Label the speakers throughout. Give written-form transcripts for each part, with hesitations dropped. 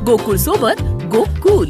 Speaker 1: गोकुळ सोबत गोकुल.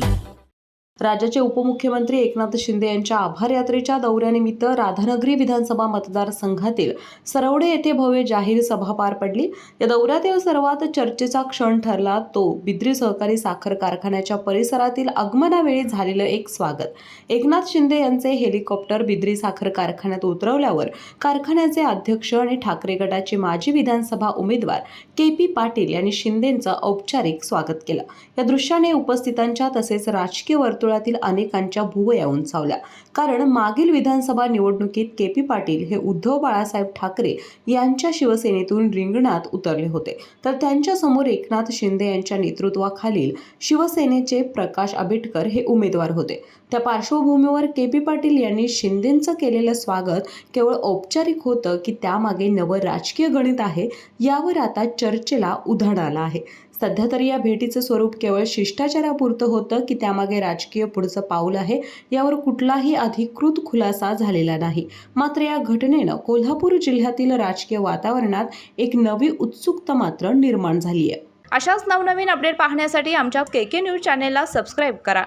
Speaker 1: राज्याचे उपमुख्यमंत्री एकनाथ शिंदे यांच्या आभार यात्रेच्या दौऱ्यानिमित्त राधानगरी विधानसभा मतदारसंघातील सरवडे येथे भव्य जाहीर सभा पार पडली. या दौऱ्यातील सर्वात चर्चेचा क्षण ठरला तो बिद्री सहकारी साखर कारखान्याच्या परिसरातील आगमनावेळी झालेलं एक स्वागत. एकनाथ शिंदे यांचे हेलिकॉप्टर बिद्री साखर कारखान्यात उतरवल्यावर कारखान्याचे अध्यक्ष आणि ठाकरे गटाचे माजी विधानसभा उमेदवार के.पी. पाटील यांनी शिंदेंचं औपचारिक स्वागत केलं. या दृश्याने उपस्थितांच्या तसेच राजकीय वर्तुळातील अनेकांच्या भुवया उंचावल्या. कारण मागील विधानसभा निवडणुकीत के.पी. पाटील हे उद्धव बाळासाहेब ठाकरे यांच्या शिवसेनेतून रिंगणात उतरले होते, तर त्यांच्या समोर एकनाथ शिंदे यांच्या नेतृत्वाखालील शिवसेनेचे प्रकाश आंबेडकर हे उमेदवार होते. त्या पार्श्वभूमीवर के.पी. पाटील यांनी शिंदेंचं केलेलं स्वागत केवळ औपचारिक होतं की त्यामागे नवं राजकीय गणित आहे, यावर आता चर्चेला उधाण आलं आहे. सध्या तरी या भेटीचं स्वरूप केवळ शिष्टाचारापुरतं होतं की त्यामागे राजकीय पुढचं पाऊल आहे, यावर कुठलाही अधिकृत खुलासा झालेला नाही. मात्र या घटनेनं कोल्हापूर जिल्ह्यातील राजकीय वातावरणात एक नवी उत्सुकता मात्र निर्माण झाली आहे.
Speaker 2: अशाच नवनवीन अपडेट पाहण्यासाठी आमच्या KK न्यूज चॅनेलला सबस्क्राईब करा.